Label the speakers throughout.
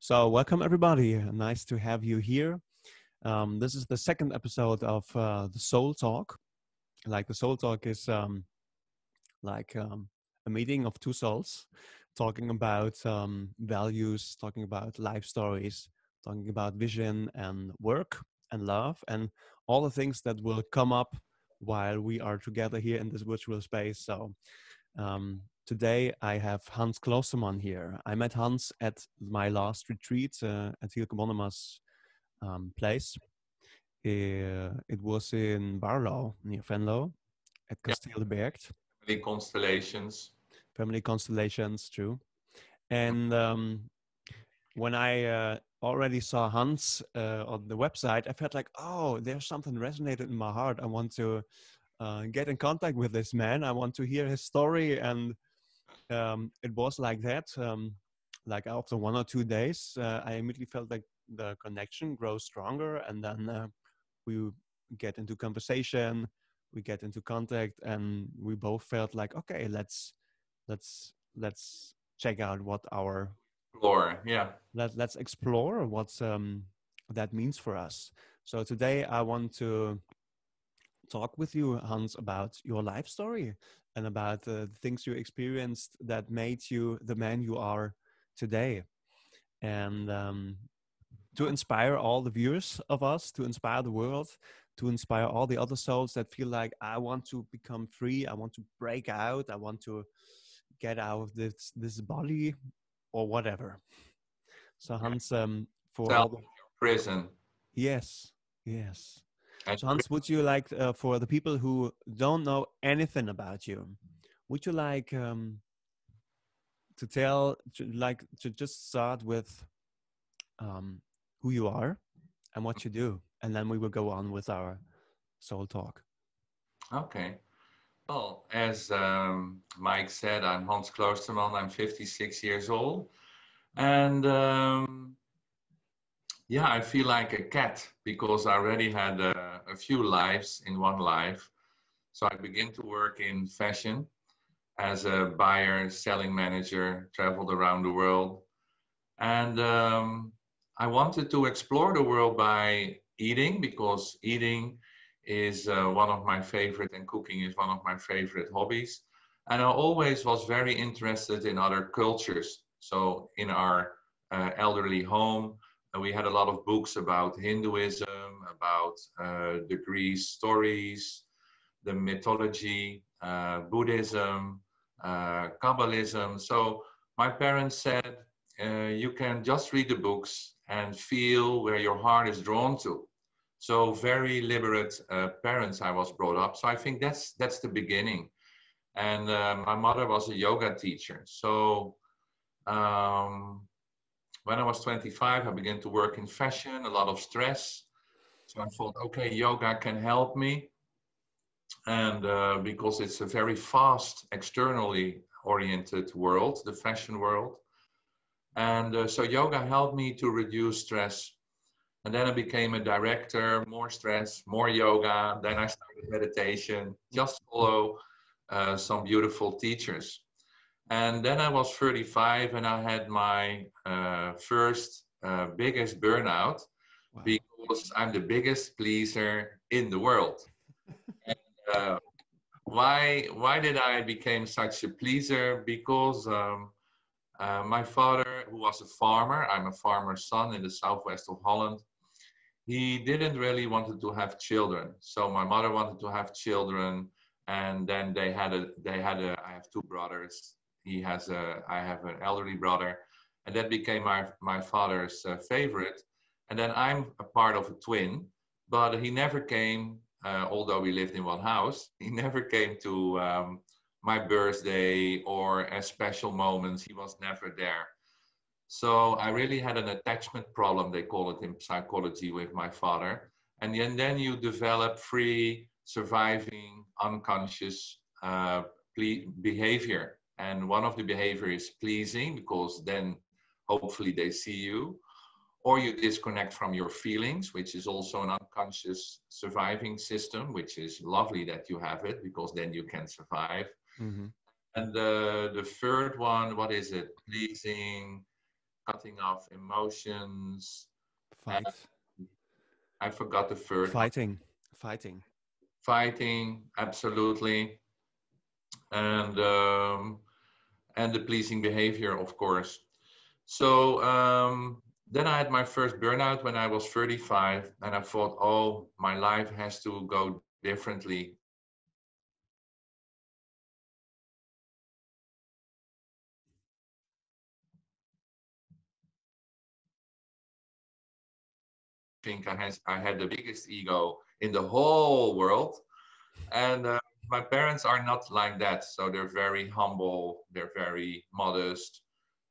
Speaker 1: So, welcome everybody. Nice to have you here. This is the second episode of the Soul Talk. The Soul Talk is a meeting of two souls talking about values, talking about life stories, talking about vision and work and love and all the things that will come up while we are together here in this virtual space. So, today I have Hans Kloosterman here. I met Hans at my last retreat at Hilke Bonnema's place. It was in Barlo, near Venlo, at
Speaker 2: Yeah,
Speaker 1: Kasteel de Bergt.
Speaker 2: family constellations.
Speaker 1: Family constellations, true. And when I already saw Hans on the website, I felt like, oh, there's something resonated in my heart. I want to get in contact with this man. I want to hear his story. And it was like that. Like after 1 or 2 days, I immediately felt like the connection grows stronger. And then we get into conversation, we get into contact, and we both felt like, okay, let's check out what our
Speaker 2: Explore, yeah.
Speaker 1: let's explore what that means for us. So today I want to talk with you, Hans, about your life story and about the things you experienced that made you the man you are today. And to inspire all the viewers of us, to inspire the world, to inspire all the other souls that feel like I want to become free, I want to break out, I want to get out of this body or whatever. So
Speaker 2: Yeah.
Speaker 1: Hans, for
Speaker 2: Self
Speaker 1: all the
Speaker 2: prison.
Speaker 1: yes, yes.
Speaker 2: And
Speaker 1: So Hans, would you like for the people who don't know anything about you, would you like to tell, to just start with um, who you are and what you do, and then we will go on with our soul talk.
Speaker 2: okay. Well, as Mike said, I'm Hans Kloosterman. I'm 56 years old. And yeah, I feel like a cat because I already had a few lives in one life. So I began to work in fashion as a buyer, selling manager, traveled around the world. And I wanted to explore the world by eating because eating is one of my favorite and cooking is one of my favorite hobbies. And I always was very interested in other cultures. So in our elderly home, we had a lot of books about Hinduism, about the Greek stories, the mythology, Buddhism, Kabbalism. So my parents said, you can just read the books and feel where your heart is drawn to. So very liberate parents I was brought up. So I think that's the beginning. And my mother was a yoga teacher. So um, when I was 25, I began to work in fashion, a lot of stress. So I thought, okay, yoga can help me. And because it's a very fast, externally oriented world, the fashion world. And so yoga helped me to reduce stress. And then I became a director, more stress, more yoga. Then I started meditation, just follow some beautiful teachers. And then I was 35 and I had my first biggest burnout
Speaker 1: Wow.
Speaker 2: because I'm the biggest pleaser in the world. And, why did I become such a pleaser? Because my father, who was a farmer, I'm a farmer's son in the southwest of Holland. He didn't really wanted to have children. So my mother wanted to have children, and then I have two brothers. I have an elderly brother, and that became my father's favorite. And then I'm a part of a twin, but he never came. Although we lived in one house, he never came to my birthday or as special moments. He was never there. So I really had an attachment problem, they call it in psychology, with my father. And then you develop free, surviving, unconscious behavior. And one of the behavior is pleasing, because then hopefully they see you. Or you disconnect from your feelings, which is also an unconscious surviving system, which is lovely that you have it, because then you can survive.
Speaker 1: Mm-hmm.
Speaker 2: And the third one, what is it? Pleasing, cutting off emotions. And
Speaker 1: Fight.
Speaker 2: I forgot the third one.
Speaker 1: Fighting. Fighting.
Speaker 2: Fighting, absolutely. And the pleasing behavior, of course. So then I had my first burnout when I was 35, and I thought, oh, my life has to go differently. I think I had the biggest ego in the whole world. And my parents are not like that. So they're very humble, they're very modest.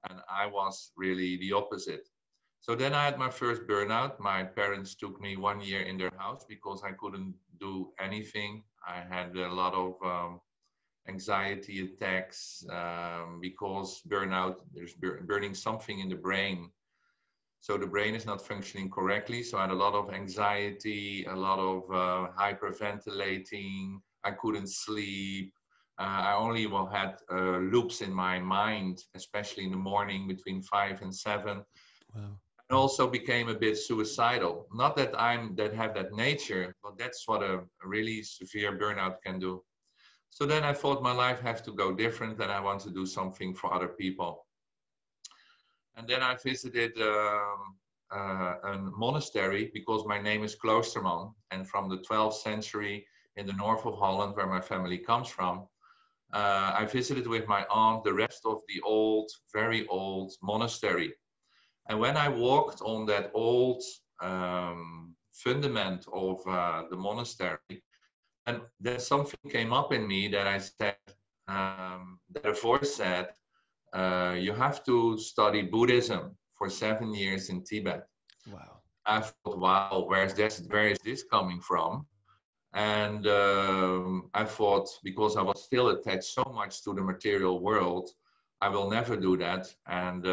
Speaker 2: And I was really the opposite. So then I had my first burnout. My parents took me 1 year in their house because I couldn't do anything. I had a lot of anxiety attacks because burnout, there's burning something in the brain. So the brain is not functioning correctly. So I had a lot of anxiety, a lot of hyperventilating. I couldn't sleep. I only had loops in my mind, especially in the morning between 5 and 7.
Speaker 1: Wow.
Speaker 2: And also became a bit suicidal. Not that that have that nature, but that's what a really severe burnout can do. So then I thought my life has to go different, and I want to do something for other people. And then I visited a monastery because my name is Kloosterman, and from the 12th century in the north of Holland, where my family comes from, I visited with my aunt the rest of the old, very old monastery. And when I walked on that old fundament of the monastery, and then something came up in me that I said, that a voice said, you have to study Buddhism for 7 years in Tibet.
Speaker 1: Wow.
Speaker 2: I thought, wow, where is this coming from? And I thought, because I was still attached so much to the material world, I will never do that. And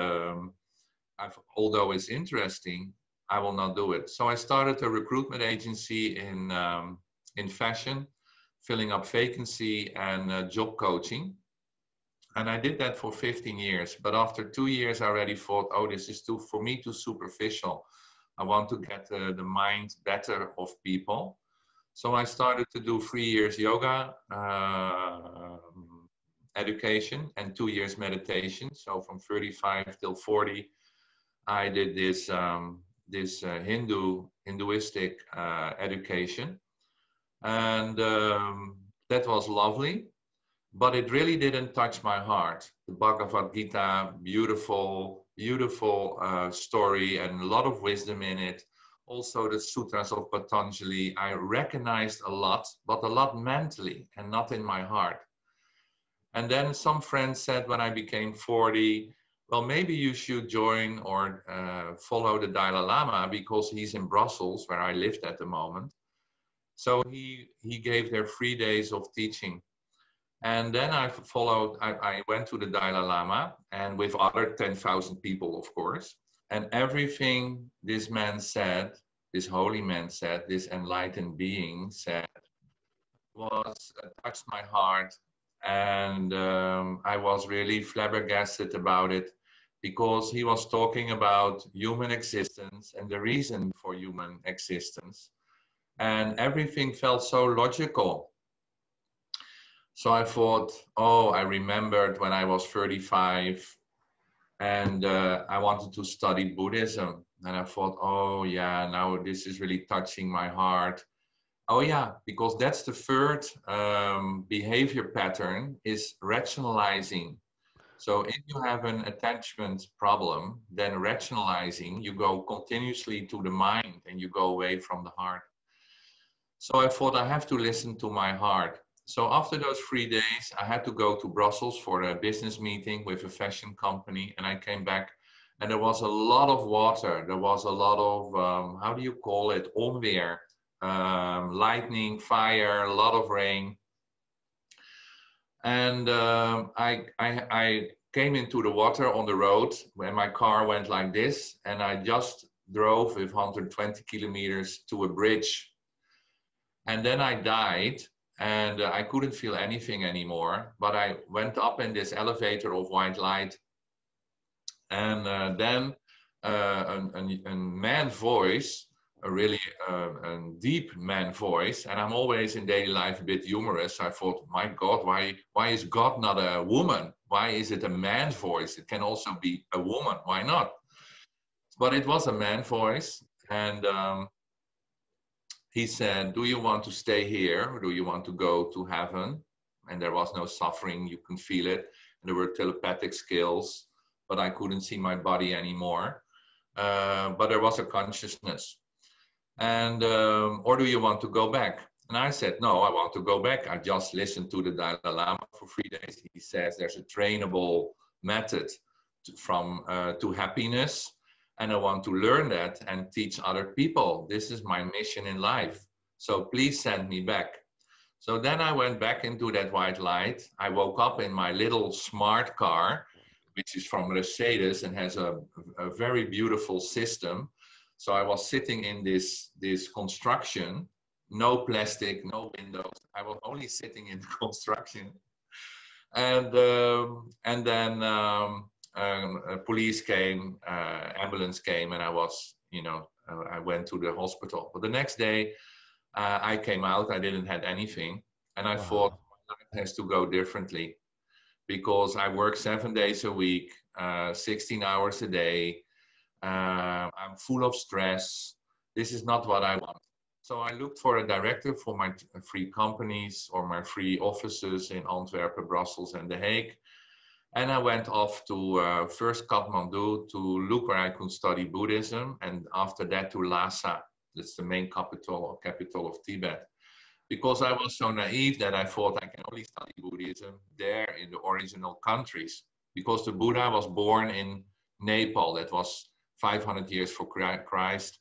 Speaker 2: although it's interesting, I will not do it. So I started a recruitment agency in fashion, filling up vacancy and job coaching. And I did that for 15 years. But after 2 years, I already thought, oh, this is for me, too superficial. I want to get the mind better of people. So I started to do 3 years yoga education and 2 years meditation. So from 35 till 40, I did this Hinduistic education, and that was lovely. But it really didn't touch my heart. The Bhagavad Gita, beautiful, beautiful story, and a lot of wisdom in it. Also, the sutras of Patanjali, I recognized a lot, but a lot mentally and not in my heart. And then some friends said when I became 40, well, maybe you should join or follow the Dalai Lama because he's in Brussels, where I lived at the moment. So he gave there 3 days of teaching. And then I went to the Dalai Lama, and with other 10,000 people, of course. And everything this man said, this holy man said, this enlightened being said, touched my heart. And I was really flabbergasted about it because he was talking about human existence and the reason for human existence. And everything felt so logical. So I thought, oh, I remembered when I was 35 and I wanted to study Buddhism. And I thought, oh, yeah, now this is really touching my heart. Oh, yeah, because that's the third behavior pattern is rationalizing. So if you have an attachment problem, then rationalizing, you go continuously to the mind and you go away from the heart. So I thought I have to listen to my heart. So after those 3 days, I had to go to Brussels for a business meeting with a fashion company. And I came back and there was a lot of water. There was a lot of, how do you call it? Onweer, lightning, fire, a lot of rain. And I came into the water on the road when my car went like this. And I just drove with 120 kilometers to a bridge. And then I died. And I couldn't feel anything anymore, but I went up in this elevator of white light And then a man voice, a really a deep man voice, and I'm always in daily life a bit humorous. I thought, my God, why is God not a woman? Why is it a man's voice? It can also be a woman. Why not? But it was a man voice, and he said, "Do you want to stay here, or do you want to go to heaven?" And there was no suffering; you can feel it. And there were telepathic skills, but I couldn't see my body anymore. But there was a consciousness. And or do you want to go back? And I said, no, I want to go back. I just listened to the Dalai Lama for 3 days. He says there's a trainable method to happiness, and I want to learn that and teach other people. This is my mission in life. So please send me back. So then I went back into that white light. I woke up in my little smart car, which is from Mercedes and has a very beautiful system. So I was sitting in this construction, no plastic, no windows. I was only sitting in the construction, and then police came, ambulance came, and I was, I went to the hospital. But the next day, I came out. I didn't have anything, and I thought
Speaker 1: Wow.
Speaker 2: my life has to go differently because I work 7 days a week, 16 hours a day. I'm full of stress. This is not what I want. So I looked for a director for my free companies or my free offices in Antwerp, Brussels, and The Hague. And I went off to first Kathmandu to look where I could study Buddhism, and after that to Lhasa. That's the main capital of Tibet. Because I was so naive that I thought I can only study Buddhism there in the original countries. Because the Buddha was born in Nepal, that was 500 years for Christ,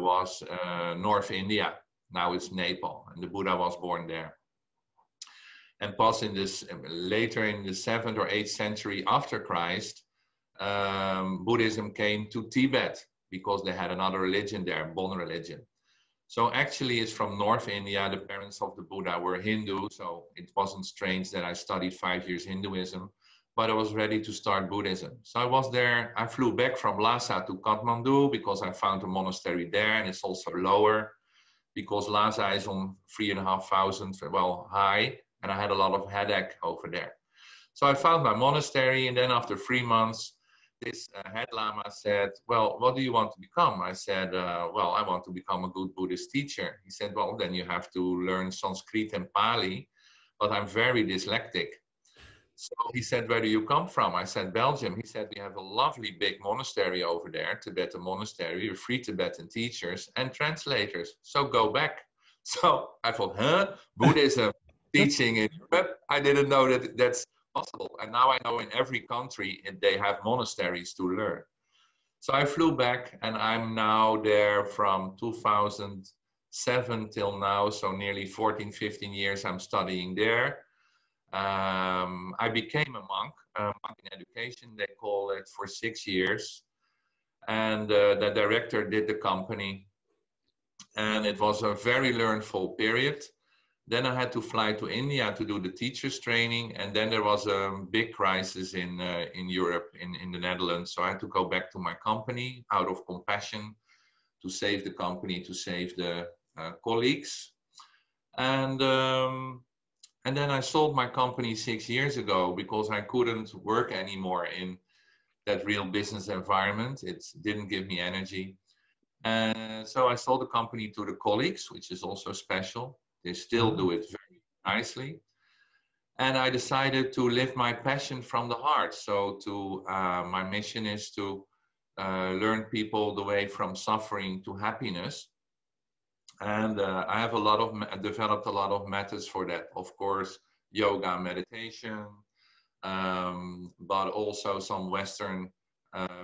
Speaker 2: was North India. Now it's Nepal, and the Buddha was born there. And plus in this, later in the 7th or 8th century after Christ, Buddhism came to Tibet because they had another religion there, Bon religion. So actually it's from North India. The parents of the Buddha were Hindu, so it wasn't strange that I studied 5 years Hinduism, but I was ready to start Buddhism. So I was there. I flew back from Lhasa to Kathmandu because I found a monastery there, and it's also lower because Lhasa is on 3,500, well, high, and I had a lot of headache over there. So I found my monastery, and then after 3 months, this head Lama said, well, what do you want to become? I said, well, I want to become a good Buddhist teacher. He said, well, then you have to learn Sanskrit and Pali, but I'm very dyslexic. So he said, where do you come from? I said, Belgium. He said, we have a lovely big monastery over there, Tibetan monastery, with free Tibetan teachers and translators. So go back. So I thought, huh? Buddhism teaching in Europe? I didn't know that that's possible. And now I know in every country they have monasteries to learn. So I flew back, and I'm now there from 2007 till now. So nearly 14, 15 years I'm studying there. I became a monk in education, they call it, for 6 years. And the director did the company. And it was a very learnful period. Then I had to fly to India to do the teachers training. And then there was a big crisis in Europe, in the Netherlands. So I had to go back to my company out of compassion to save the company, to save the colleagues. And then I sold my company 6 years ago because I couldn't work anymore in that real business environment. It didn't give me energy. And so I sold the company to the colleagues, which is also special. They still do it very nicely. And I decided to live my passion from the heart. So my mission is to learn people the way from suffering to happiness. And I have developed a lot of methods for that. Of course, yoga, meditation, but also some Western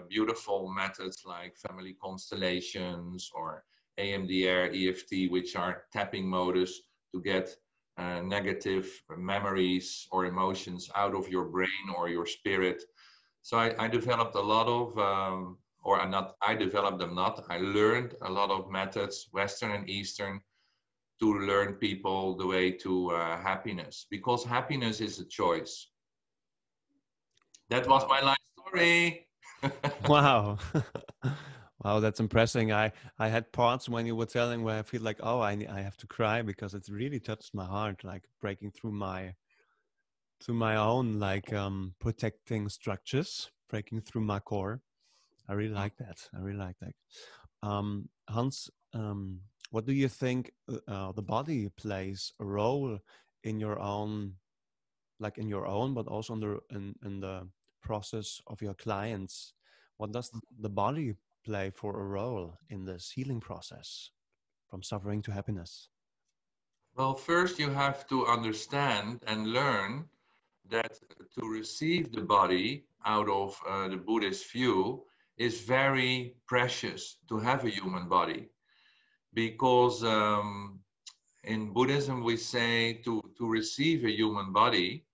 Speaker 2: beautiful methods like family constellations or AMDR, EFT, which are tapping modes to get negative memories or emotions out of your brain or your spirit. So I developed a lot of I developed them not. I learned a lot of methods, Western and Eastern, to learn people the way to happiness, because happiness is a choice. That was my life story.
Speaker 1: Wow. Wow, that's impressive. I had parts when you were telling where I feel like, oh, I have to cry because it's really touched my heart, like breaking through my to my own like protecting structures, breaking through my core. I really like that. I really like that. Hans, what do you think the body plays a role in your own, like in your own, but also in the process of your clients? What does the body play for a role in this healing process from suffering to happiness?
Speaker 2: Well, first you have to understand and learn that to receive the body out of the Buddhist view is very precious to have a human body because in Buddhism we say to receive a human body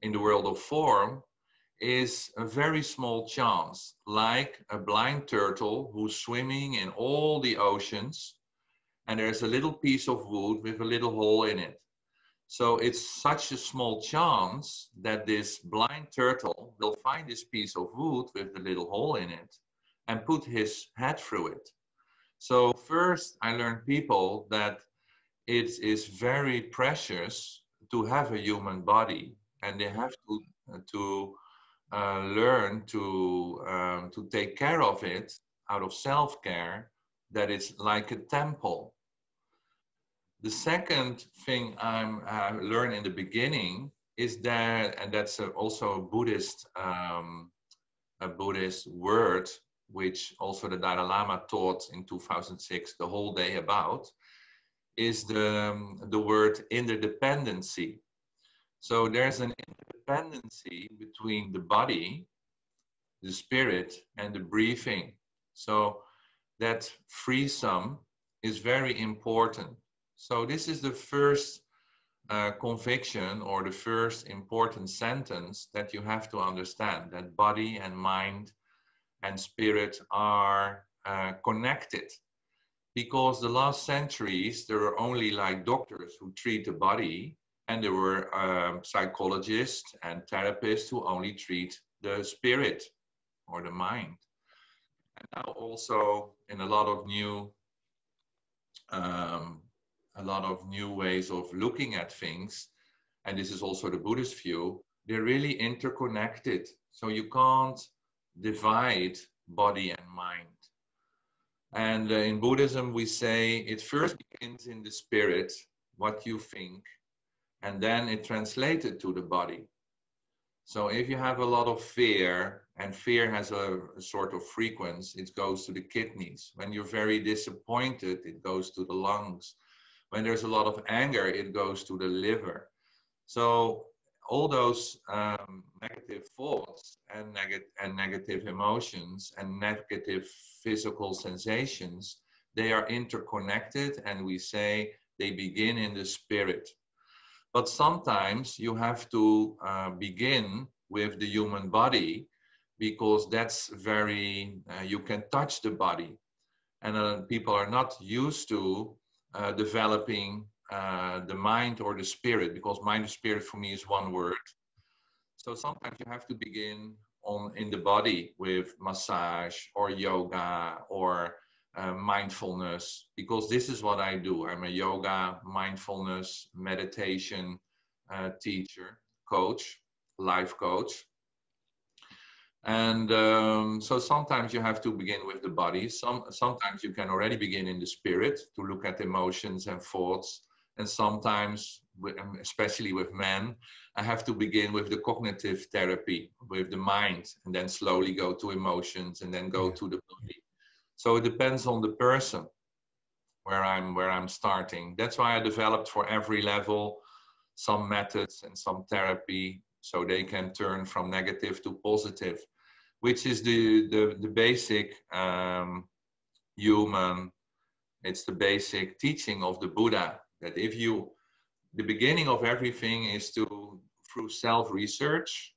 Speaker 2: in the world of form is a very small chance, like a blind turtle who's swimming in all the oceans and there's a little piece of wood with a little hole in it. So it's such a small chance that this blind turtle will find this piece of wood with the little hole in it and put his head through it. So first I learned people that it is very precious to have a human body and they have to learn to take care of it out of self-care, that it's like a temple. The second thing I learned in the beginning is that, and that's also a Buddhist word, which also the Dalai Lama taught in 2006 the whole day about, is the word interdependency. So there's an interdependency between the body, the spirit, and the breathing. So that threesome is very important. So this is the first conviction or the first important sentence that you have to understand, that body and mind and spirit are connected. Because the last centuries, there were only like doctors who treat the body, and there were psychologists and therapists who only treat the spirit or the mind. And now also in um, a lot of new ways of looking at things, and this is also the Buddhist view, they're really interconnected. So you can't divide body and mind. And in Buddhism, we say it first begins in the spirit, what you think, and then it translated to the body. So if you have a lot of fear, and fear has a sort of frequency, it goes to the kidneys. When you're very disappointed, it goes to the lungs. When there's a lot of anger, it goes to the liver. So all those negative thoughts and negative emotions and negative physical sensations, they are interconnected, and we say they begin in the spirit. But sometimes you have to begin with the human body because that's very, you can touch the body. And people are not used to developing the mind or the spirit, because mind or spirit for me is one word. So sometimes you have to begin in the body with massage or yoga or mindfulness, because this is what I do. I'm a yoga, mindfulness, meditation teacher, coach, life coach. And so sometimes you have to begin with the body. Sometimes you can already begin in the spirit to look at emotions and thoughts. And sometimes, especially with men, I have to begin with the cognitive therapy, with the mind, and then slowly go to emotions and then go to the body. So it depends on the person where I'm starting. That's why I developed for every level some methods and some therapy so they can turn from negative to positive, which is the basic human, it's the basic teaching of the Buddha, that the beginning of everything is through self-research,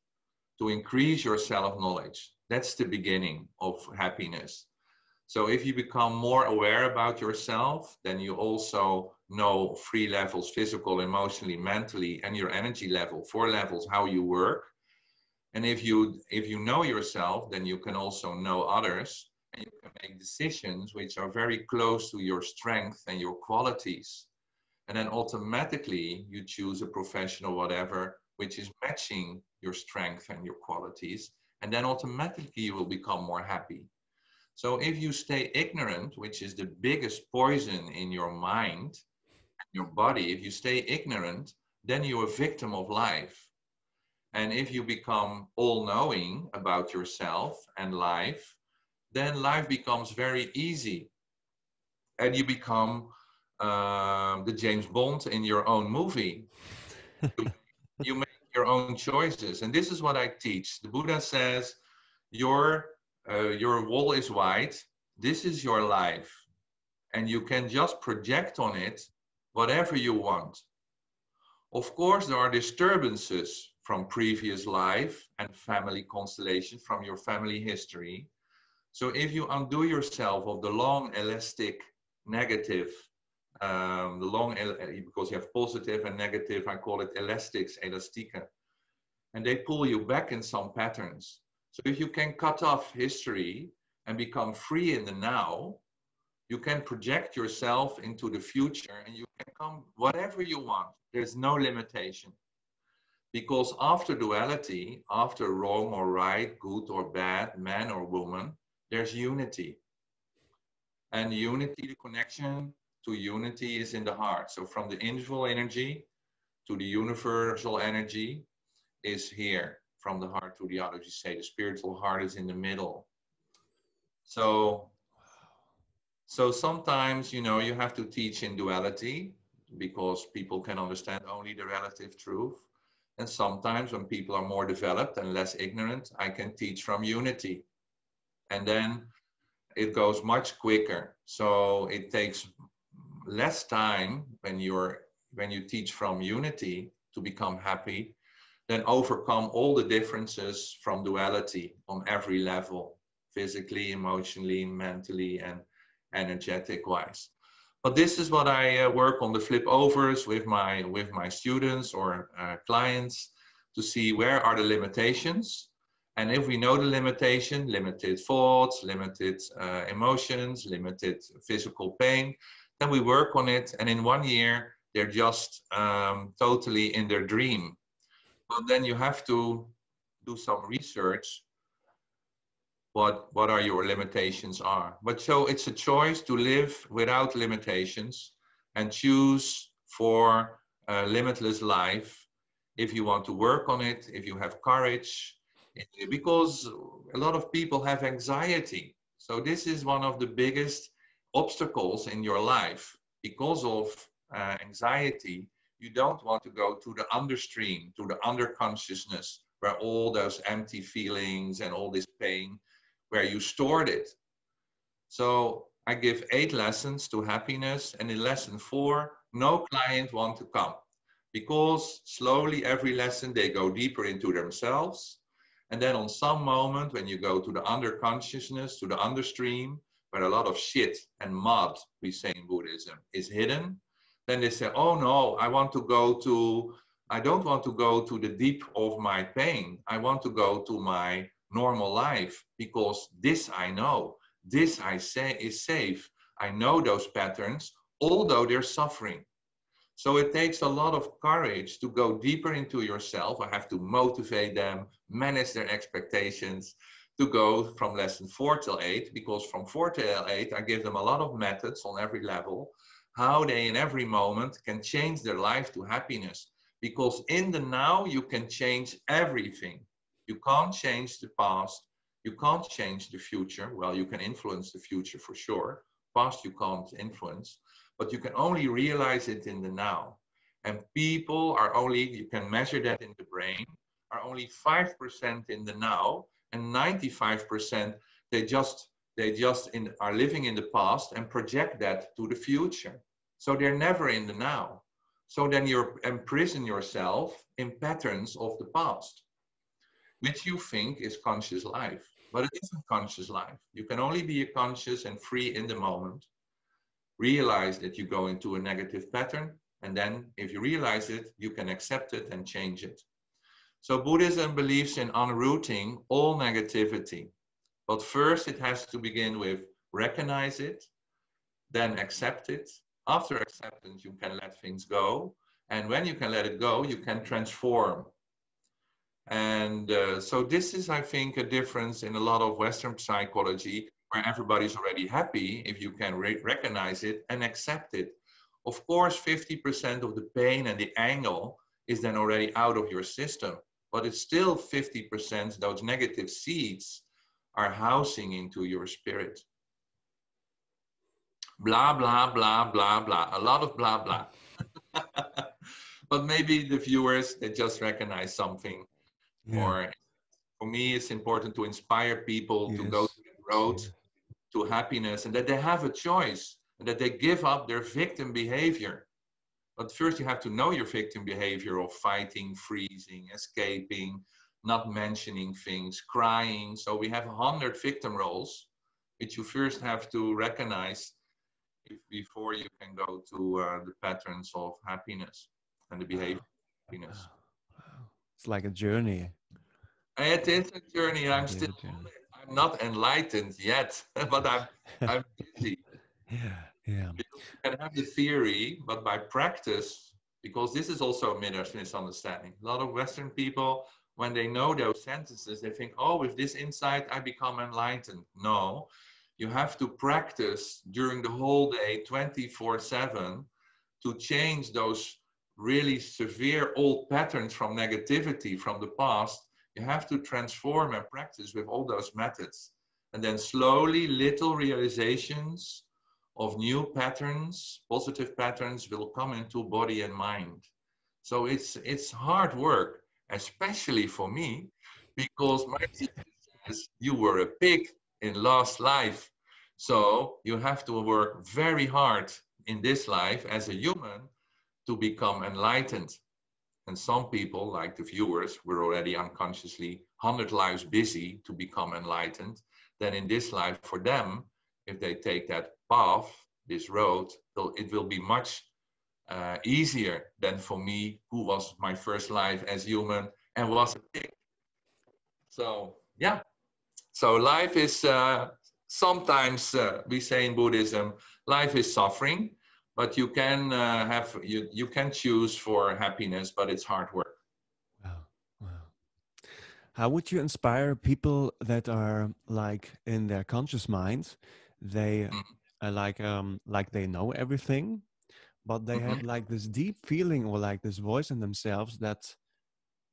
Speaker 2: to increase your self-knowledge. That's the beginning of happiness. So if you become more aware about yourself, then you also know 3 levels: physical, emotionally, mentally, and your energy level, 4 levels, how you work. And if you know yourself, then you can also know others, and you can make decisions which are very close to your strength and your qualities. And then automatically you choose a profession or whatever which is matching your strength and your qualities. And then automatically you will become more happy. So if you stay ignorant, which is the biggest poison in your mind, your body, if you stay ignorant, then you're a victim of life. And if you become all-knowing about yourself and life, then life becomes very easy. And you become the James Bond in your own movie. You make your own choices. And this is what I teach. The Buddha says, your wall is white. This is your life. And you can just project on it whatever you want. Of course, there are disturbances from previous life and family constellation, from your family history. So if you undo yourself of the long elastic negative, because you have positive and negative, I call it elastics, elastica, and they pull you back in some patterns. So if you can cut off history and become free in the now, you can project yourself into the future and you can come whatever you want. There's no limitation. Because after duality, after wrong or right, good or bad, man or woman, there's unity. And unity, the connection to unity is in the heart. So from the individual energy to the universal energy is here. From the heart to the others, you say the spiritual heart is in the middle. So sometimes, you have to teach in duality because people can understand only the relative truth. And sometimes when people are more developed and less ignorant, I can teach from unity. And then it goes much quicker. So it takes less time when you teach from unity to become happy than overcome all the differences from duality on every level, physically, emotionally, mentally, and energetic wise. But this is what I work on the flip overs with my students or clients to see where are the limitations. And if we know the limitation, limited thoughts, limited emotions, limited physical pain, then we work on it. And in 1 year, they're just totally in their dream. But then you have to do some research what are your limitations are. But so it's a choice to live without limitations and choose for a limitless life if you want to work on it, if you have courage, because a lot of people have anxiety. So this is one of the biggest obstacles in your life. Because of anxiety, you don't want to go to the understream, to the underconsciousness, where all those empty feelings and all this pain, where you stored it. So I give 8 lessons to happiness, and in lesson 4, no client want to come, because slowly every lesson they go deeper into themselves. And then on some moment when you go to the underconsciousness, to the understream, where a lot of shit and mud, we say in Buddhism, is hidden, then they say, oh no, I don't want to go to the deep of my pain. I want to go to my normal life, because this I know, this I say is safe. I know those patterns, although they're suffering. So it takes a lot of courage to go deeper into yourself. I have to motivate them, manage their expectations, to go from lesson 4 till 8, because from 4 till 8, I give them a lot of methods on every level, how they in every moment can change their life to happiness. Because in the now, you can change everything. You can't change the past. You can't change the future. Well, you can influence the future for sure. Past you can't influence, but you can only realize it in the now. And people are only, you can measure that in the brain, are only 5% in the now, and 95% they just are living in the past and project that to the future. So they're never in the now. So then you imprison yourself in patterns of the past, which you think is conscious life, but it isn't conscious life. You can only be conscious and free in the moment. Realize that you go into a negative pattern, and then if you realize it, you can accept it and change it. So Buddhism believes in unrooting all negativity. But first it has to begin with recognize it, then accept it. After acceptance, you can let things go. And when you can let it go, you can transform. And so this is, I think, a difference in a lot of Western psychology where everybody's already happy if you can recognize it and accept it. Of course, 50% of the pain and the anger is then already out of your system, but it's still 50% those negative seeds are housing into your spirit. Blah, blah, blah, blah, blah. A lot of blah, blah. But maybe the viewers, they just recognize something.
Speaker 1: Yeah.
Speaker 2: Or for me, it's important to inspire people to go
Speaker 1: Yes.
Speaker 2: to the road
Speaker 1: Yes.
Speaker 2: to happiness and that they have a choice and that they give up their victim behavior. But first you have to know your victim behavior of fighting, freezing, escaping, not mentioning things, crying. So we have 100 victim roles, which you first have to recognize before you can go to the patterns of happiness and the behavior
Speaker 1: Wow.
Speaker 2: of happiness.
Speaker 1: Wow. It's like a journey.
Speaker 2: It is a journey. I'm
Speaker 1: It is
Speaker 2: still
Speaker 1: a
Speaker 2: on
Speaker 1: journey.
Speaker 2: it. I'm not enlightened yet, but I'm busy.
Speaker 1: Yeah. Yeah.
Speaker 2: Because you can have the theory, but by practice, because this is also a misunderstanding. A lot of Western people, when they know those sentences, they think, oh, with this insight, I become enlightened. No, you have to practice during the whole day, 24/7, to change those really severe old patterns from negativity from the past. You have to transform and practice with all those methods. And then slowly, little realizations of new patterns, positive patterns will come into body and mind. So it's hard work, especially for me, because my teacher says you were a pig in last life. So you have to work very hard in this life as a human to become enlightened. And some people, like the viewers, were already unconsciously 100 lives busy to become enlightened. Then in this life, for them, if they take that path, this road, it will be much easier than for me, who was my first life as human and was a pig. So, yeah. So life is sometimes we say in Buddhism, life is suffering, but you can you can choose for happiness, but it's hard work.
Speaker 1: Wow. Wow. How would you inspire people that are like in their conscious mind, they like they know everything, but they
Speaker 2: Mm-hmm.
Speaker 1: have like this deep feeling or like this voice in themselves that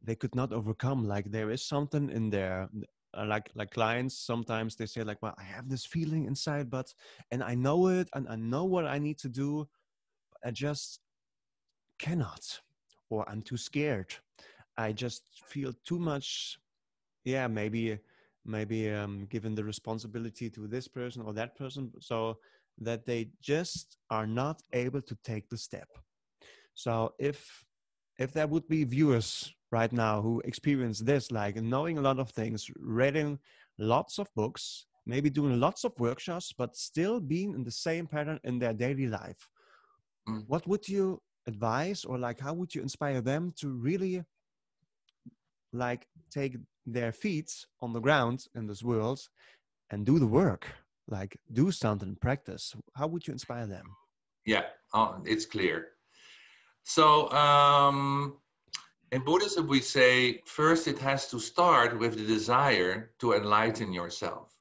Speaker 1: they could not overcome. Like there is something in there. Like clients sometimes they say like, well, I have this feeling inside, but and I know it and I know what I need to do. I just cannot, or I'm too scared. I just feel too much. Yeah, maybe given the responsibility to this person or that person, so that they just are not able to take the step. So if there would be viewers right now who experience this, like knowing a lot of things, reading lots of books, maybe doing lots of workshops, but still being in the same pattern in their daily life,
Speaker 2: Mm.
Speaker 1: what would you advise, or like how would you inspire them to really like take their feet on the ground in this world and do the work, like do something, practice? How would you inspire them?
Speaker 2: Yeah, it's clear. So in Buddhism, we say first it has to start with the desire to enlighten yourself.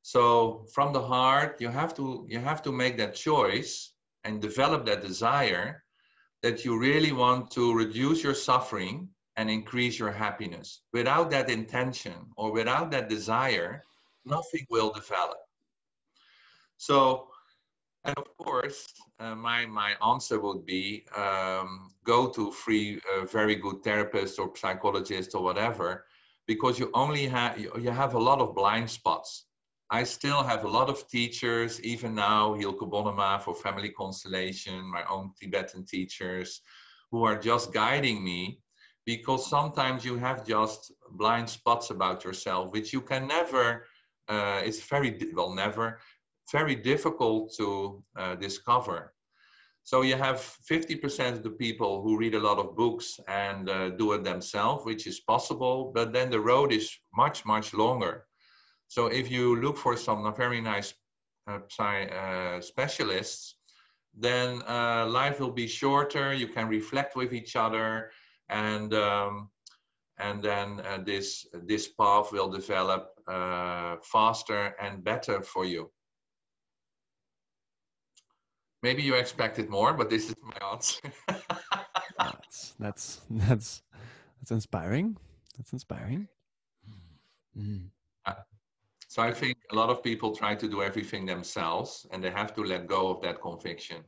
Speaker 2: So from the heart, you have to make that choice and develop that desire that you really want to reduce your suffering and increase your happiness. Without that intention or without that desire, nothing will develop. So, and of course, my answer would be go to free, very good therapist or psychologist or whatever, because you have a lot of blind spots. I still have a lot of teachers, even now, Hilke Bonnema for family constellation, my own Tibetan teachers, who are just guiding me, because sometimes you have just blind spots about yourself, which you can never, it's very, well, never, very difficult to discover. So you have 50% of the people who read a lot of books and do it themselves, which is possible, but then the road is much, much longer. So if you look for some very nice specialists, then life will be shorter. You can reflect with each other, and then this path will develop faster and better for you. Maybe you expected more, but this is my answer.
Speaker 1: That's inspiring. That's inspiring. Mm.
Speaker 2: So I think a lot of people try to do everything themselves, and they have to let go of that conviction.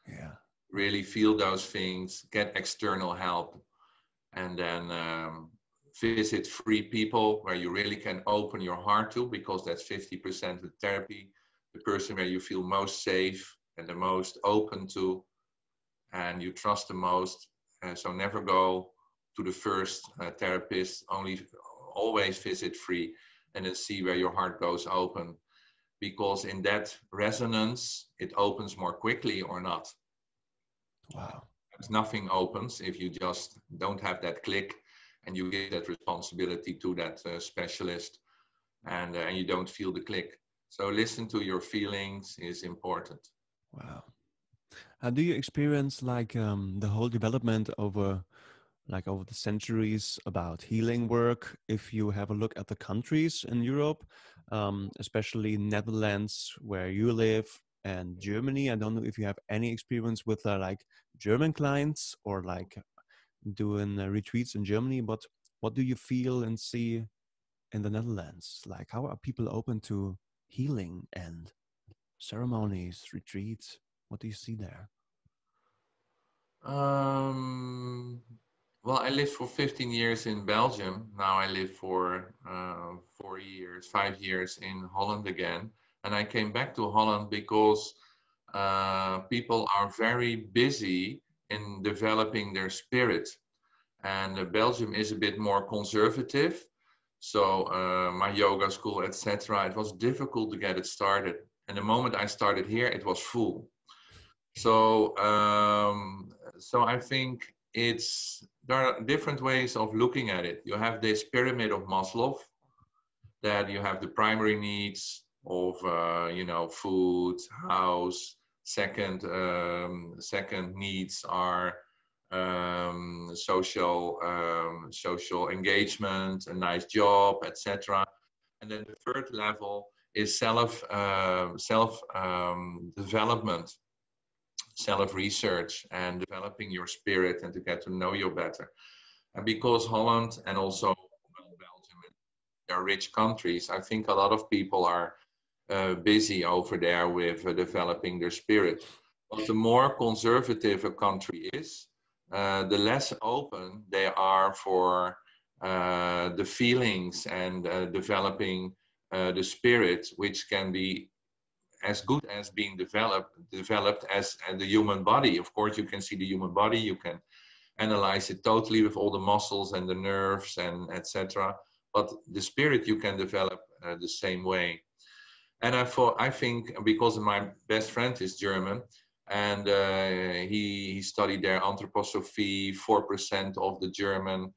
Speaker 1: Yeah.
Speaker 2: Really feel those things, get external help, and then visit free people where you really can open your heart to, because that's 50% of therapy. The person where you feel most safe and the most open to, and you trust the most. So never go to the first therapist, always visit free, and then see where your heart goes open, because in that resonance it opens more quickly or not.
Speaker 1: Wow.
Speaker 2: Nothing opens if you just don't have that click and you give that responsibility to that specialist, and you don't feel the click. So listen to your feelings is important.
Speaker 1: Wow. Do you experience like the whole development over over the centuries about healing work? If you have a look at the countries in Europe, especially Netherlands where you live, and Germany, I don't know if you have any experience with like German clients or like doing retreats in Germany, but what do you feel and see in the Netherlands? Like how are people open to healing and ceremonies, retreats? What do you see there?
Speaker 2: Um, well, I lived for 15 years in Belgium. Now I live for 4 years, 5 years in Holland again. And I came back to Holland because people are very busy in developing their spirit. And Belgium is a bit more conservative. So my yoga school, etc., it was difficult to get it started. And the moment I started here, it was full. So, so I think there are different ways of looking at it. You have this pyramid of Maslow, that you have the primary needs of food, house. Second needs are social engagement, a nice job, etc. And then the third level is self development, self-research, and developing your spirit and to get to know you better. And because Holland and also Belgium, they're rich countries, I think a lot of people are busy over there with developing their spirit. But the more conservative a country is, the less open they are for the feelings and developing the spirit, which can be as good as being developed as the human body. Of course, you can see the human body, you can analyze it totally with all the muscles and the nerves and etc. But the spirit you can develop the same way. And I think because my best friend is German, and he studied there anthroposophy. 4% of the German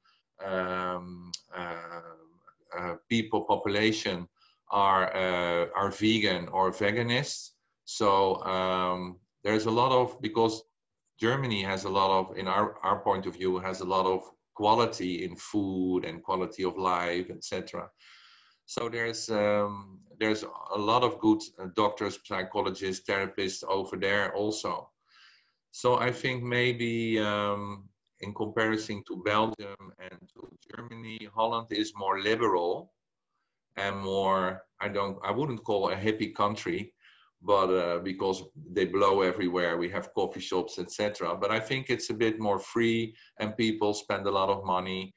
Speaker 2: people population are vegan or veganists. So there's a lot of, because Germany has a lot of, in our point of view, has a lot of quality in food and quality of life, etc. So there's a lot of good doctors, psychologists, therapists over there also. So I think maybe in comparison to Belgium and to Germany, Holland is more liberal and more, I wouldn't call a hippie country, but because they blow everywhere, we have coffee shops, etc. But I think it's a bit more free, and people spend a lot of money.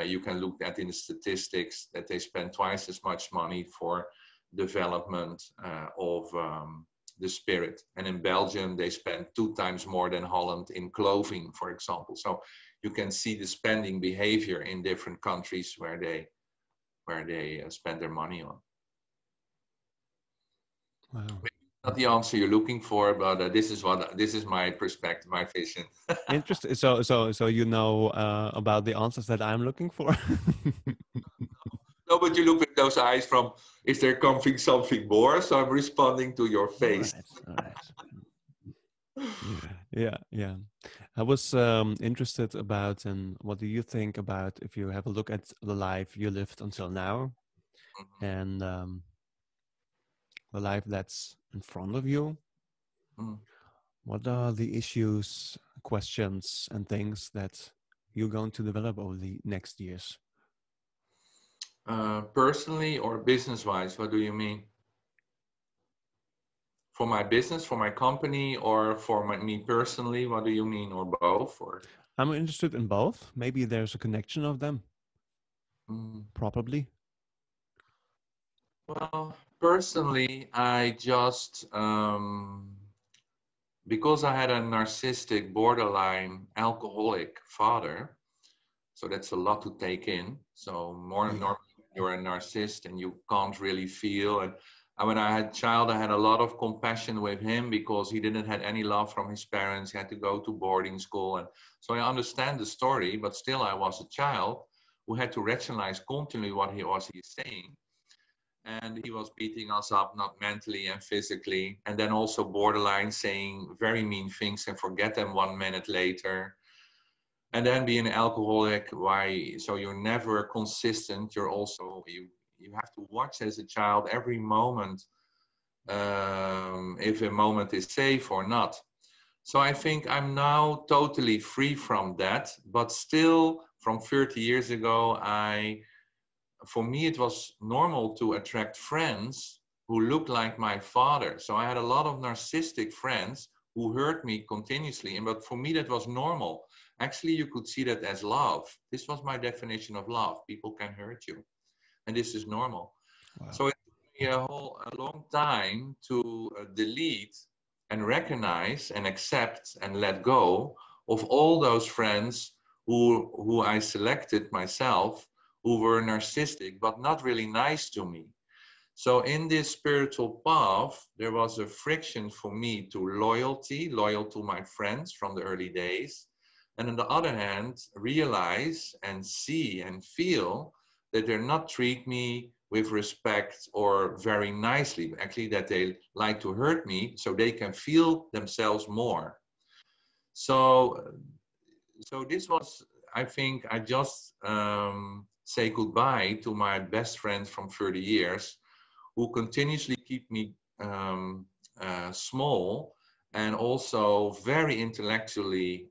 Speaker 2: You can look at in the statistics that they spend twice as much money for development of the spirit. And in Belgium, they spend 2 times more than Holland in clothing, for example. So you can see the spending behavior in different countries where they spend their money on.
Speaker 1: Wow.
Speaker 2: Not the answer you're looking for, but this is my perspective, my vision.
Speaker 1: Interesting. So you know about the answers that I'm looking for.
Speaker 2: No, but you look with those eyes from, is there something more? So I'm responding to your
Speaker 1: All
Speaker 2: face.
Speaker 1: right. All right. Yeah, yeah. I was interested about, and what do you think about if you have a look at the life you lived until now,
Speaker 2: Mhm,
Speaker 1: and the life that's in front of you?
Speaker 2: mhm.
Speaker 1: What are the issues, questions, and things that you're going to develop over the next years?
Speaker 2: Personally or business-wise, what do you mean? For my business, for my company, or for me personally? What do you mean, or both? Or
Speaker 1: I'm interested in both. Maybe there's a connection of them.
Speaker 2: mm,
Speaker 1: Probably.
Speaker 2: well, personally, I just because I had a narcissistic, borderline alcoholic father, so that's a lot to take in. So more
Speaker 1: Yeah.
Speaker 2: normally you're a narcissist and you can't really feel. And when I had child, I had a lot of compassion with him because he didn't have any love from his parents. He had to go to boarding school, and so I understand the story. But still, I was a child who had to rationalize continually what he's saying. And he was beating us up, not mentally and physically, and then also borderline saying very mean things and forget them 1 minute later. And then being an alcoholic, why? So you're never consistent. You're also you have to watch as a child every moment, if a moment is safe or not. So I think I'm now totally free from that, but still from 30 years ago, for me, it was normal to attract friends who looked like my father. So I had a lot of narcissistic friends who hurt me continuously. But for me, that was normal. Actually, you could see that as love. This was my definition of love. People can hurt you, and this is normal.
Speaker 1: Wow.
Speaker 2: So it took me a long time to delete and recognize and accept and let go of all those friends who I selected myself, who were narcissistic but not really nice to me. So in this spiritual path, there was a friction for me to loyalty, loyal to my friends from the early days. And on the other hand, realize and see and feel that they're not treat me with respect or very nicely, actually that they like to hurt me so they can feel themselves more. So, so this was, I think I just say goodbye to my best friend from 30 years who continuously keep me small and also very intellectually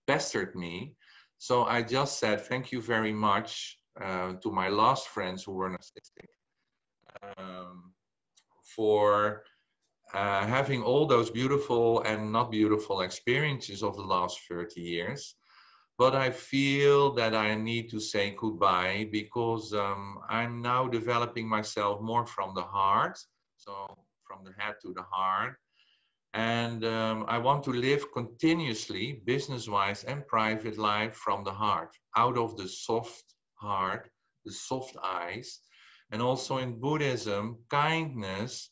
Speaker 2: pestered me. So I just said thank you very much to my last friends who were narcissistic um, for having all those beautiful and not beautiful experiences of the last 30 years. But I feel that I need to say goodbye because I'm now developing myself more from the heart, so from the head to the heart. And I want to live continuously, business-wise and private life, from the heart, out of the soft heart, the soft eyes. And also in Buddhism, kindness,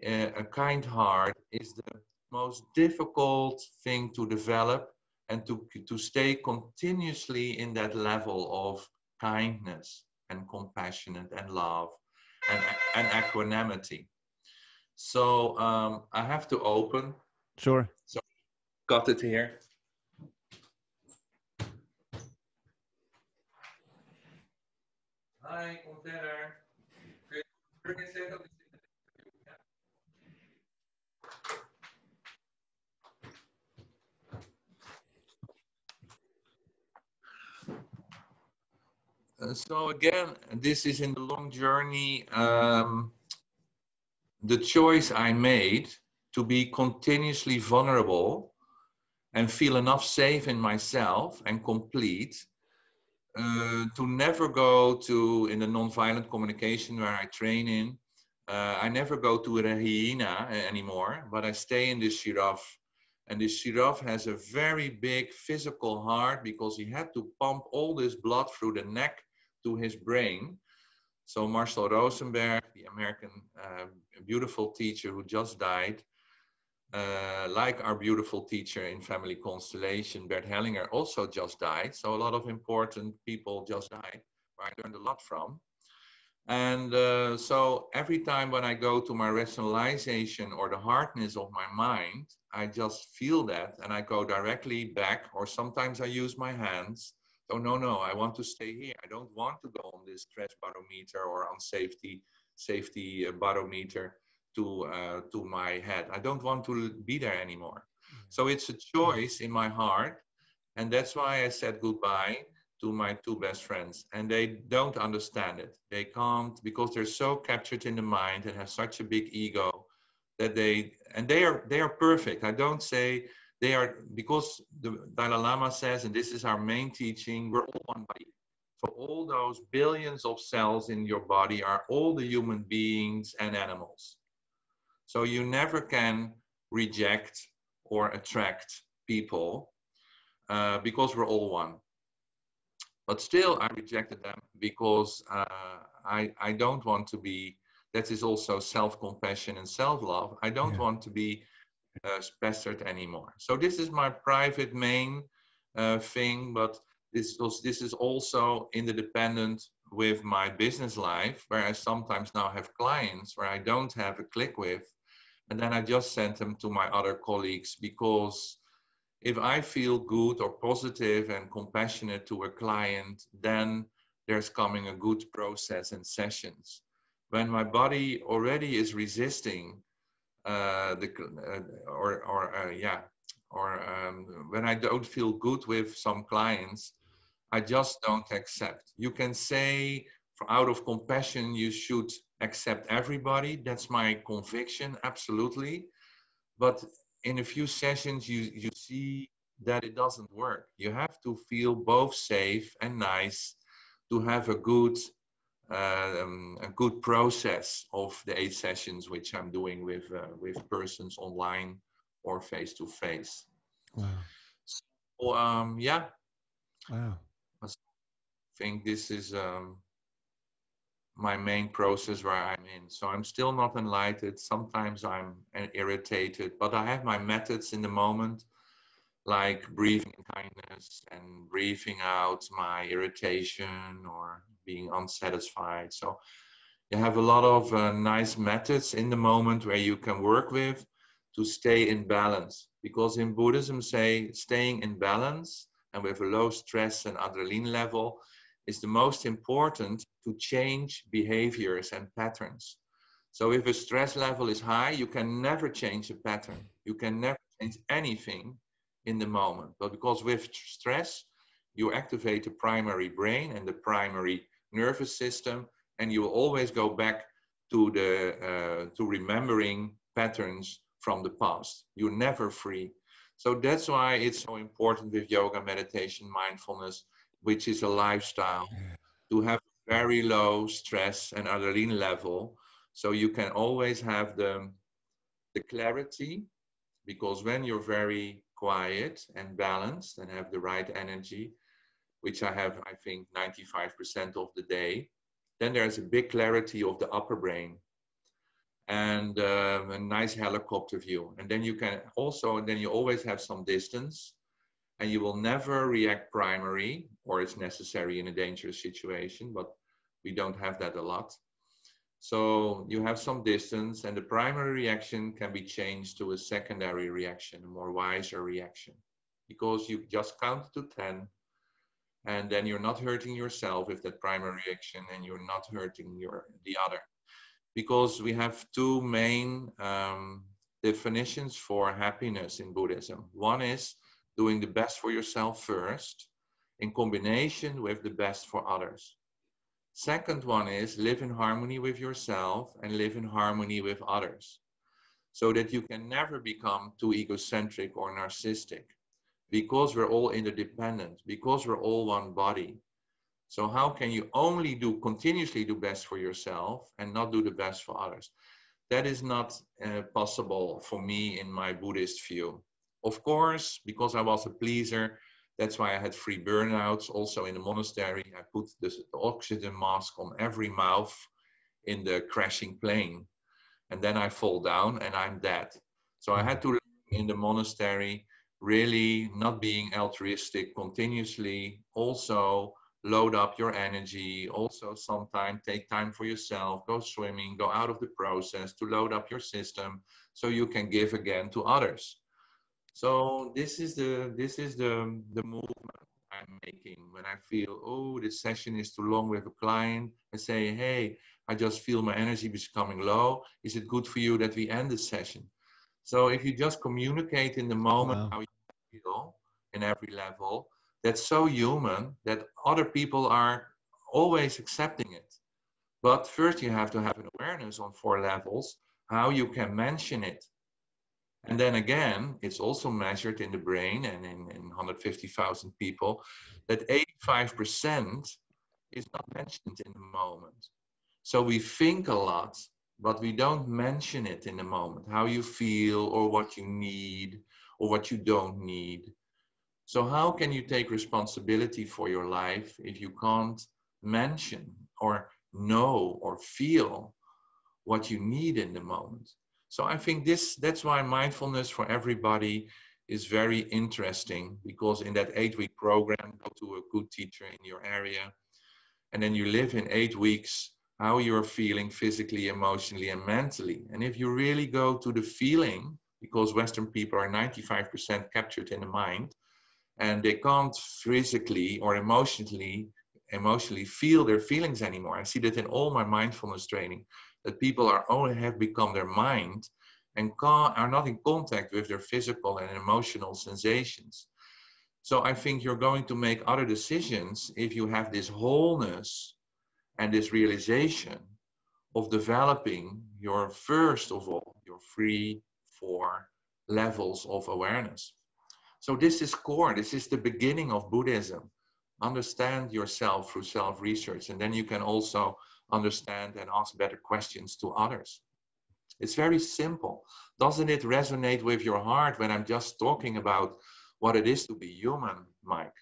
Speaker 2: a kind heart is the most difficult thing to develop and to stay continuously in that level of kindness and compassionate and love and, and equanimity. So I have to open.
Speaker 1: Sure.
Speaker 2: So got it here. Hi, container. So again, this is in the long journey. The choice I made to be continuously vulnerable and feel enough safe in myself and complete to never go to in the non-violent communication where I train in. I never go to a hyena anymore, but I stay in the giraffe. And the giraffe has a very big physical heart because he had to pump all this blood through the neck to his brain. So Marshall Rosenberg, the American beautiful teacher who just died, like our beautiful teacher in family constellation, Bert Hellinger, also just died. So a lot of important people just died, where I learned a lot from. And so every time when I go to my rationalization or the hardness of my mind, I just feel that and I go directly back, or sometimes I use my hands. So no, I want to stay here. I don't want to go on this stress barometer or on safety barometer to my head. I don't want to be there anymore. So it's a choice in my heart, and that's why I said goodbye to my two best friends, and they don't understand it. They can't, because they're so captured in the mind and have such a big ego that they are perfect. I don't say they are, because the Dalai Lama says, and this is our main teaching, we're all one body. So all those billions of cells in your body are all the human beings and animals. So you never can reject or attract people because we're all one. But still, I rejected them because I don't want to be, that is also self-compassion and self-love. I don't want to be pestered anymore. So this is my private main thing, but this is also interdependent with my business life, where I sometimes now have clients where I don't have a click with, and then I just send them to my other colleagues, because if I feel good or positive and compassionate to a client, then there's coming a good process and sessions. When my body already is resisting when I don't feel good with some clients, I just don't accept. You can say, out of compassion, you should accept everybody. That's my conviction, absolutely. But in a few sessions, you see that it doesn't work. You have to feel both safe and nice to have a good process of the 8 sessions which I'm doing with persons online or face to face.
Speaker 1: Wow.
Speaker 2: So yeah,
Speaker 1: Wow.
Speaker 2: I think this is my main process where I'm in. So I'm still not enlightened. Sometimes I'm irritated, but I have my methods in the moment, like breathing in kindness and breathing out my irritation or being unsatisfied. So you have a lot of nice methods in the moment where you can work with to stay in balance. Because in Buddhism, say staying in balance and with a low stress and adrenaline level is the most important to change behaviors and patterns. So if a stress level is high, you can never change a pattern. You can never change anything in the moment. But because with stress, you activate the primary brain and the primary nervous system, and you will always go back to to remembering patterns from the past. You're never free. So that's why it's so important with yoga, meditation, mindfulness, which is a lifestyle, to have very low stress and adrenaline level, so you can always have the clarity. Because when you're very quiet and balanced and have the right energy, which I have, I think, 95% of the day, then there's a big clarity of the upper brain and a nice helicopter view. And then you can also, then you always have some distance, and you will never react primary, or it's necessary in a dangerous situation, but we don't have that a lot. So you have some distance, and the primary reaction can be changed to a secondary reaction, a more wiser reaction, because you just count to 10, and then you're not hurting yourself with that primary reaction, and you're not hurting the other. Because we have two main definitions for happiness in Buddhism. One is doing the best for yourself first, in combination with the best for others. Second one is live in harmony with yourself and live in harmony with others, so that you can never become too egocentric or narcissistic, because we're all interdependent, because we're all one body. So how can you only continuously do best for yourself and not do the best for others? That is not possible for me in my Buddhist view. Of course, because I was a pleaser, That's why I had 3 burnouts. Also in the monastery, I put the oxygen mask on every mouth in the crashing plane. And then I fall down and I'm dead. So I had to learn in the monastery, really not being altruistic continuously, also load up your energy, also sometimes take time for yourself, go swimming, go out of the process to load up your system so you can give again to others. So this is the movement I'm making when I feel, oh, this session is too long with a client. I say, hey, I just feel my energy is becoming low. Is it good for you that we end the session? So if you just communicate in the moment
Speaker 1: Wow.
Speaker 2: how you feel in every level, that's so human that other people are always accepting it. But first you have to have an awareness on 4 levels, how you can mention it. And then again, it's also measured in the brain and in 150,000 people that 85% is not mentioned in the moment. So we think a lot, but we don't mention it in the moment, how you feel or what you need or what you don't need. So how can you take responsibility for your life if you can't mention or know or feel what you need in the moment? So I think that's why mindfulness for everybody is very interesting, because in that 8-week program, go to a good teacher in your area, and then you live in 8 weeks how you're feeling physically, emotionally, and mentally. And if you really go to the feeling, because Western people are 95% captured in the mind, and they can't physically or emotionally feel their feelings anymore. I see that in all my mindfulness training, that people are only have become their mind and are not in contact with their physical and emotional sensations. So I think you're going to make other decisions if you have this wholeness and this realization of developing your, first of all, your 3, 4 levels of awareness. So this is core. This is the beginning of Buddhism. Understand yourself through self-research, and then you can also understand and ask better questions to others. It's very simple. Doesn't it resonate with your heart when I'm just talking about what it is to be human, Mike?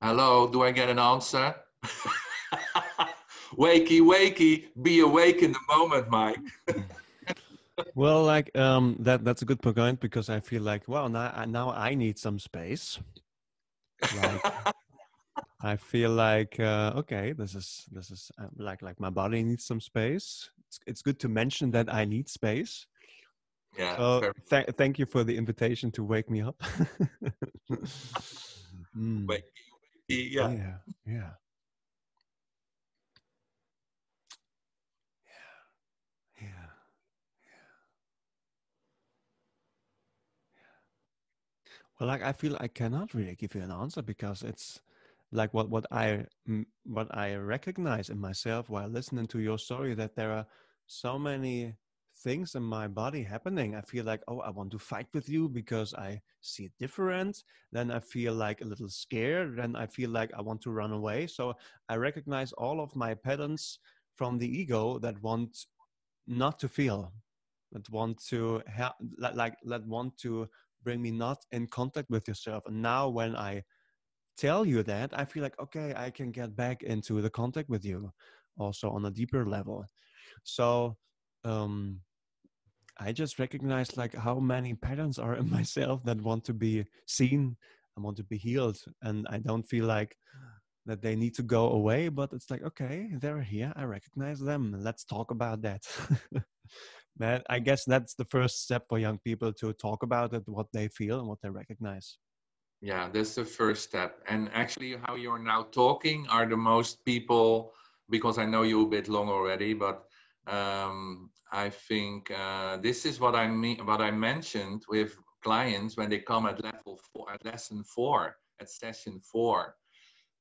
Speaker 2: Hello, do I get an answer? Wakey, wakey, be awake in the moment, Mike.
Speaker 1: Well, like that's a good point because I feel like, well, now I need some space. Like I feel like okay, this is like my body needs some space. It's good to mention that I need space.
Speaker 2: Yeah,
Speaker 1: So
Speaker 2: very
Speaker 1: thank you for the invitation to wake me up. Mm,
Speaker 2: wakey, wakey, yeah.
Speaker 1: yeah, yeah, yeah. Well, like I feel I cannot really give you an answer because it's like what I recognize in myself while listening to your story, that there are so many things in my body happening. I feel like, oh, I want to fight with you because I see it different. Then I feel like a little scared. Then I feel like I want to run away. So I recognize all of my patterns from the ego that want not to feel, that want to that want to bring me not in contact with yourself. And now when I tell you that, I feel like, okay, I can get back into the contact with you also on a deeper level. So um I just recognize like how many patterns are in myself that want to be seen and want to be healed, and I don't feel like that they need to go away, but it's like, okay, they're here, I recognize them, let's talk about that. Man, I guess that's the first step for young people, to talk about it, what they feel and what they recognize.
Speaker 2: Yeah, that's the first step. And actually, how you're now talking are the most people, because I know you a bit long already, but I think this is what I mean, what I mentioned with clients when they come at level 4, at lesson 4, at session 4.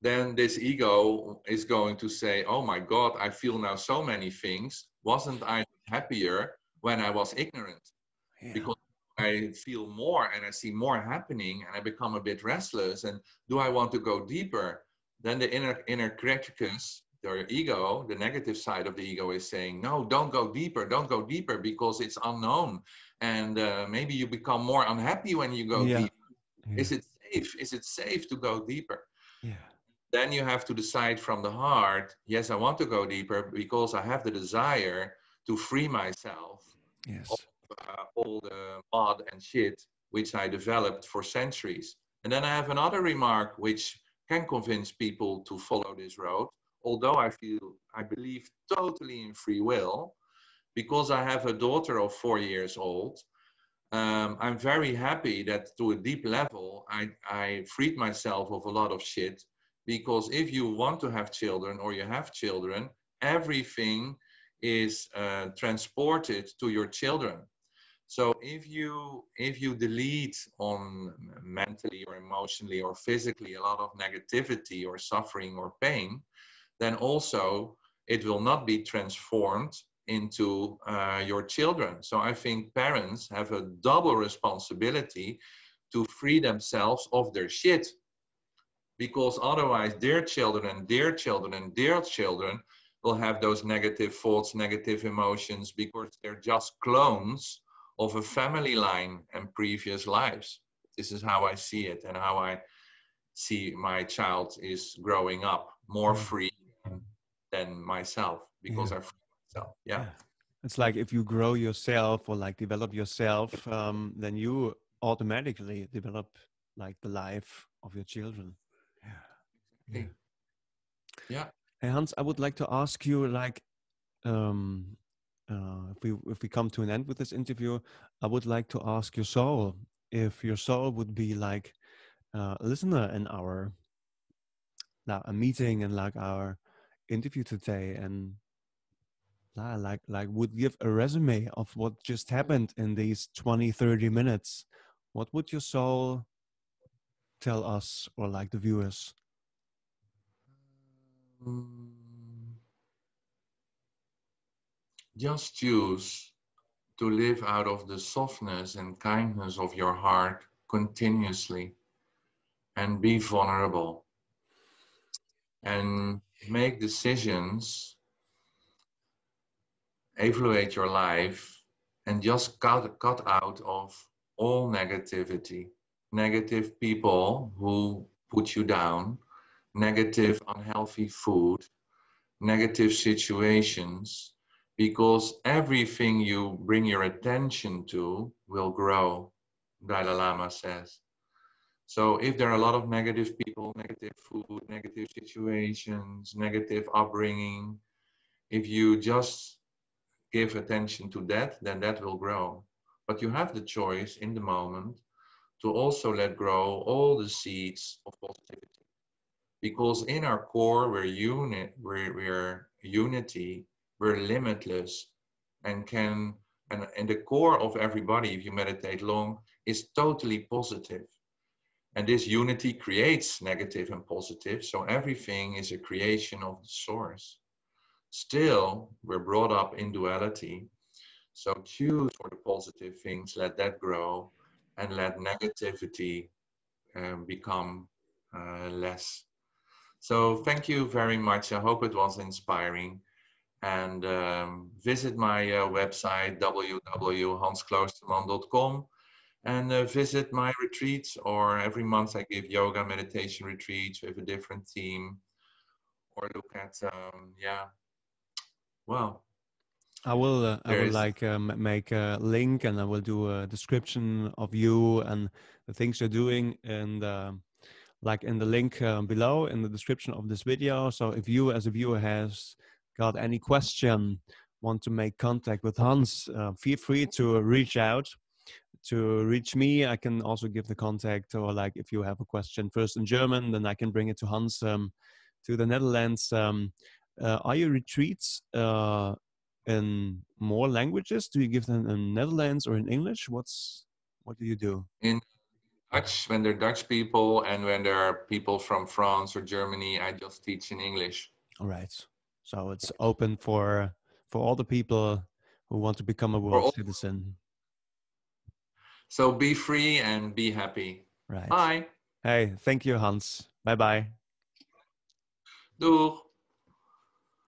Speaker 2: Then this ego is going to say, oh my God, I feel now so many things. Wasn't I happier when I was ignorant?
Speaker 1: Yeah.
Speaker 2: Because I feel more and I see more happening and I become a bit restless. And do I want to go deeper? Then the inner criticus the ego, the negative side of the ego is saying, no, don't go deeper because it's unknown. And maybe you become more unhappy when you go
Speaker 1: Yeah.
Speaker 2: deep.
Speaker 1: Yeah.
Speaker 2: Is it safe? Is it safe to go deeper?
Speaker 1: Yeah.
Speaker 2: Then you have to decide from the heart, yes, I want to go deeper because I have the desire to free myself of
Speaker 1: Yes.
Speaker 2: all the mud and shit which I developed for centuries. And then I have another remark which can convince people to follow this road, although I believe totally in free will, because I have a daughter of 4 years old. I'm very happy that to a deep level, I freed myself of a lot of shit. Because if you want to have children or you have children, everything is transported to your children. So if you delete on mentally or emotionally or physically a lot of negativity or suffering or pain, then also it will not be transformed into your children. So I think parents have a double responsibility to free themselves of their shit, because otherwise their children and their children and their children will have those negative thoughts, negative emotions, because they're just clones of a family line and previous lives. This is how I see it, and how I see my child is growing up more
Speaker 1: Yeah.
Speaker 2: free than myself,
Speaker 1: Yeah.
Speaker 2: because I free myself. Yeah.
Speaker 1: Yeah. It's like if you grow yourself or like develop yourself, then you automatically develop like the life of your children. Yeah. Yeah.
Speaker 2: Hey, yeah.
Speaker 1: Hey Hans, I would like to ask you like um if we come to an end with this interview, I would like to ask your soul if your soul would be like a listener in our a meeting and like our interview today, and like would give a resume of what just happened in these 20-30 minutes. What would your soul tell us or like the viewers?
Speaker 2: Mm, just choose to live out of the softness and kindness of your heart continuously, and be vulnerable, and make decisions, evaluate your life, and just cut out of all negativity, negative people who put you down, negative unhealthy food, negative situations, because everything you bring your attention to will grow, Dalai Lama says. So if there are a lot of negative people, negative food, negative situations, negative upbringing, if you just give attention to that, then that will grow. But you have the choice in the moment to also let grow all the seeds of positivity. Because in our core, we're unity, we're limitless, and and the core of everybody, if you meditate long, is totally positive. And this unity creates negative and positive, so everything is a creation of the source. Still, we're brought up in duality, so choose for the positive things, let that grow, and let negativity become less. So thank you very much. I hope it was inspiring. And visit my website, www.hanskloosterman.com, and visit my retreats, or every month I give yoga meditation retreats with a different theme, or look at, yeah, well,
Speaker 1: I
Speaker 2: there
Speaker 1: will
Speaker 2: is,
Speaker 1: like make a link, and I will do a description of you and the things you're doing, and like in the link below in the description of this video. So if you as a viewer has got any question, want to make contact with Hans, feel free to reach out to reach me. I can also give the contact, or like if you have a question first in German, then I can bring it to Hans to the Netherlands. Are your retreats in more languages? Do you give them in Netherlands or in English? What do you do?
Speaker 2: in Dutch, when they're Dutch people, and when there are people from France or Germany, I just teach in English.
Speaker 1: All right. So it's open for all the people who want to become a
Speaker 2: For
Speaker 1: world
Speaker 2: all,
Speaker 1: citizen.
Speaker 2: so be free and be happy.
Speaker 1: Right.
Speaker 2: Bye.
Speaker 1: Hey, thank you, Hans. Bye bye.
Speaker 2: Doeg.